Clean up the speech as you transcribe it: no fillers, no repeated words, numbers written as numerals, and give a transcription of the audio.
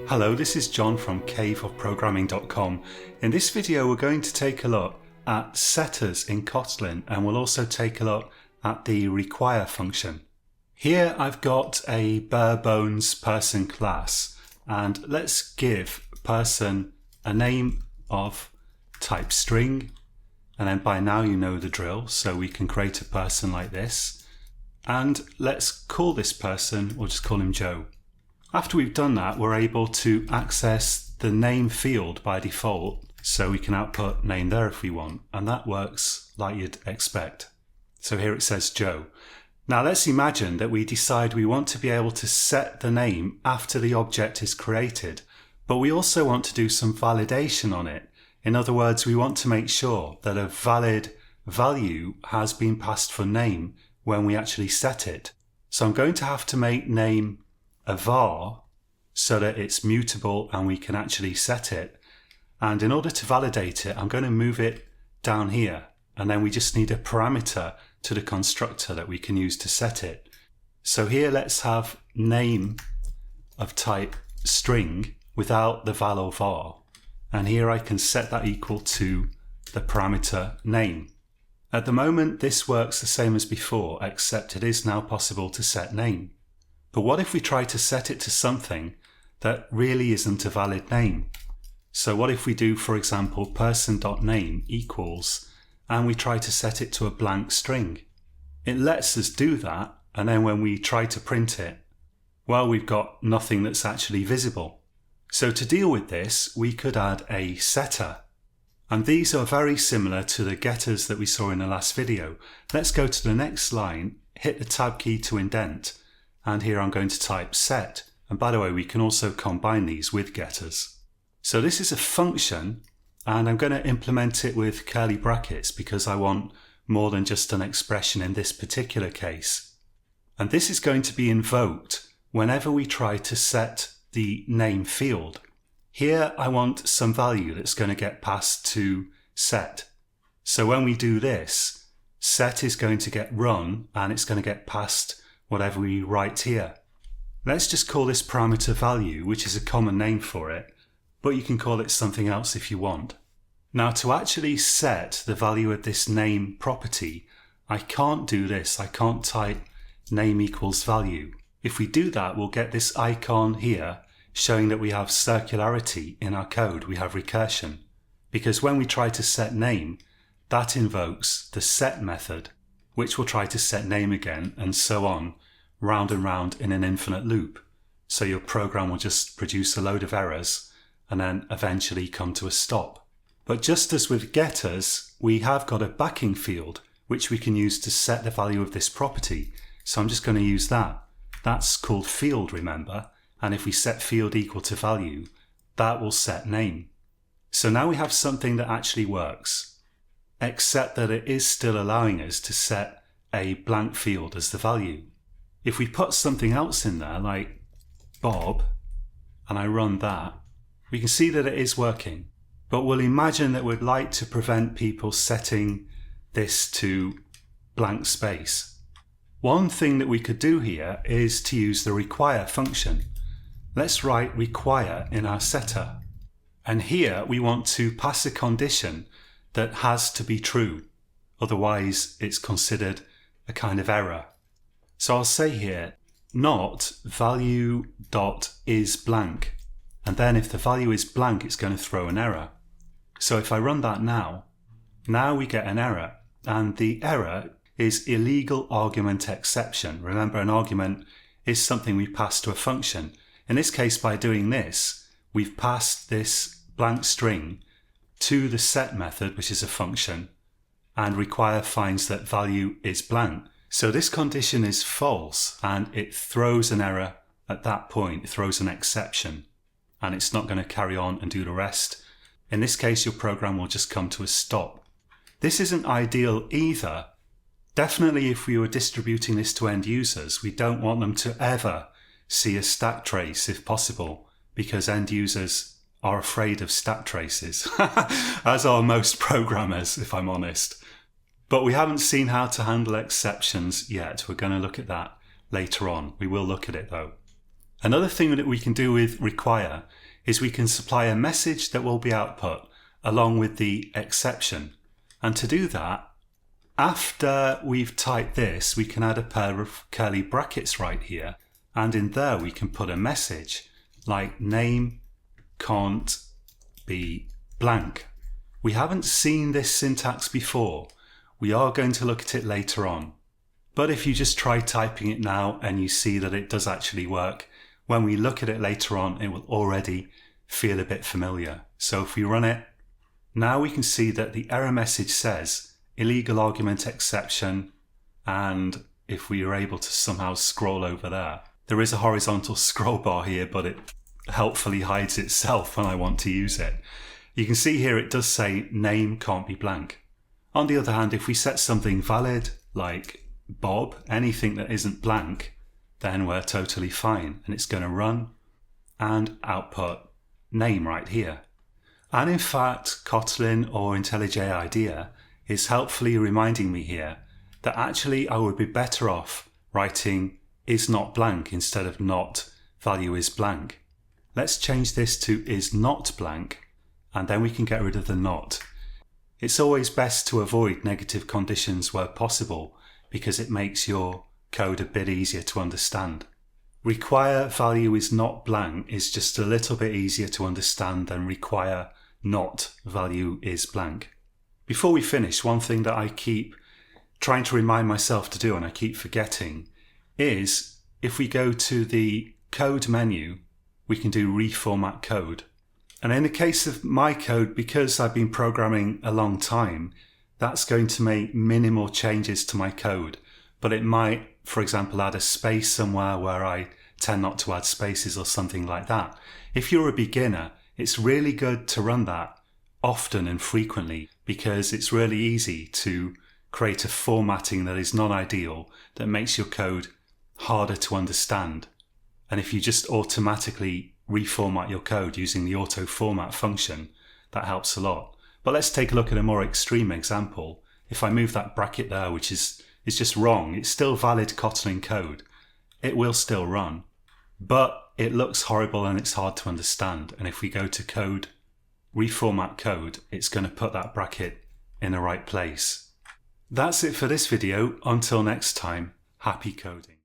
Hello, this is John from caveofprogramming.com. In this video we're going to take a look at setters in Kotlin, and we'll also take a look at the require function. Here I've got a bare bones person class, and let's give person a name of type string, and then by now you know the drill, so we can create a person like this. And let's call this person, we'll just call him Joe. After we've done that, we're able to access the name field by default, so we can output name there if we want, and that works like you'd expect. So here it says Joe. Now let's imagine that we decide we want to be able to set the name after the object is created, but we also want to do some validation on it. In other words, we want to make sure that a valid value has been passed for name when we actually set it. So I'm going to have to make name a var so that it's mutable and we can actually set it. And in order to validate it, I'm going to move it down here, and then we just need a parameter to the constructor that we can use to set it. So here let's have name of type string without the val or var, and here I can set that equal to the parameter name. At the moment this works the same as before, except it is now possible to set name. But what if we try to set it to something that really isn't a valid name? So what if we do, for example, person.name equals, and we try to set it to a blank string? It lets us do that, and then when we try to print it, well, we've got nothing that's actually visible. So to deal with this, we could add a setter. And these are very similar to the getters that we saw in the last video. Let's go to the next line, hit the tab key to indent, and here I'm going to type set. And by the way, we can also combine these with getters. So this is a function, and I'm going to implement it with curly brackets because I want more than just an expression in this particular case. And this is going to be invoked whenever we try to set the name field. Here I want some value that's going to get passed to set. So when we do this, set is going to get run and it's going to get passed whatever we write here. Let's just call this parameter value, which is a common name for it, but you can call it something else if you want. Now to actually set the value of this name property, I can't do this. I can't type name equals value. If we do that, we'll get this icon here showing that we have circularity in our code, we have recursion. Because when we try to set name, that invokes the set method, which will try to set name again, and so on, round and round in an infinite loop. So your program will just produce a load of errors and then eventually come to a stop. But just as with getters, we have got a backing field which we can use to set the value of this property. So I'm just going to use that. That's called field, remember? And if we set field equal to value, that will set name. So now we have something that actually works, except that it is still allowing us to set a blank field as the value. If we put something else in there, like Bob, and I run that, we can see that it is working. But we'll imagine that we'd like to prevent people setting this to blank space. One thing that we could do here is to use the require function. Let's write require in our setter. And here we want to pass a condition that has to be true. Otherwise it's considered a kind of error. So I'll say here, not value dot is blank. And then if the value is blank, it's going to throw an error. So if I run that now we get an error. And the error is illegal argument exception. Remember, an argument is something we pass to a function. In this case, by doing this, we've passed this blank string to the set method, which is a function, and require finds that value is blank. So this condition is false, and it throws an error at that point. It throws an exception, and it's not going to carry on and do the rest. In this case, your program will just come to a stop. This isn't ideal either. Definitely if we were distributing this to end users, we don't want them to ever see a stack trace if possible, because end users are afraid of stack traces, as are most programmers, if I'm honest. But we haven't seen how to handle exceptions yet. We're going to look at that later on. We will look at it though. Another thing that we can do with require is we can supply a message that will be output along with the exception. And to do that, after we've typed this, we can add a pair of curly brackets right here. And in there we can put a message like name can't be blank. We haven't seen this syntax before. We are going to look at it later on. But if you just try typing it now and you see that it does actually work, when we look at it later on, it will already feel a bit familiar. So if we run it, now we can see that the error message says illegal argument exception. And if we are able to somehow scroll over there is a horizontal scroll bar here, but it helpfully hides itself when I want to use it. You can see here it does say name can't be blank. On the other hand, if we set something valid like Bob, anything that isn't blank, then we're totally fine, and it's going to run and output name right here. And in fact, Kotlin or IntelliJ IDEA is helpfully reminding me here that actually I would be better off writing is not blank instead of not value is blank. Let's change this to is not blank, and then we can get rid of the not. It's always best to avoid negative conditions where possible because it makes your code a bit easier to understand. Require value is not blank is just a little bit easier to understand than require not value is blank. Before we finish, one thing that I keep trying to remind myself to do and I keep forgetting is if we go to the code menu, we can do reformat code. And in the case of my code, because I've been programming a long time, that's going to make minimal changes to my code. But it might, for example, add a space somewhere where I tend not to add spaces or something like that. If you're a beginner, it's really good to run that often and frequently because it's really easy to create a formatting that is non-ideal that makes your code harder to understand. And if you just automatically reformat your code using the auto format function, that helps a lot. But let's take a look at a more extreme example. If I move that bracket there, which is just wrong, it's still valid Kotlin code. It will still run, but it looks horrible and it's hard to understand. And if we go to code, reformat code, it's going to put that bracket in the right place. That's it for this video. Until next time, happy coding.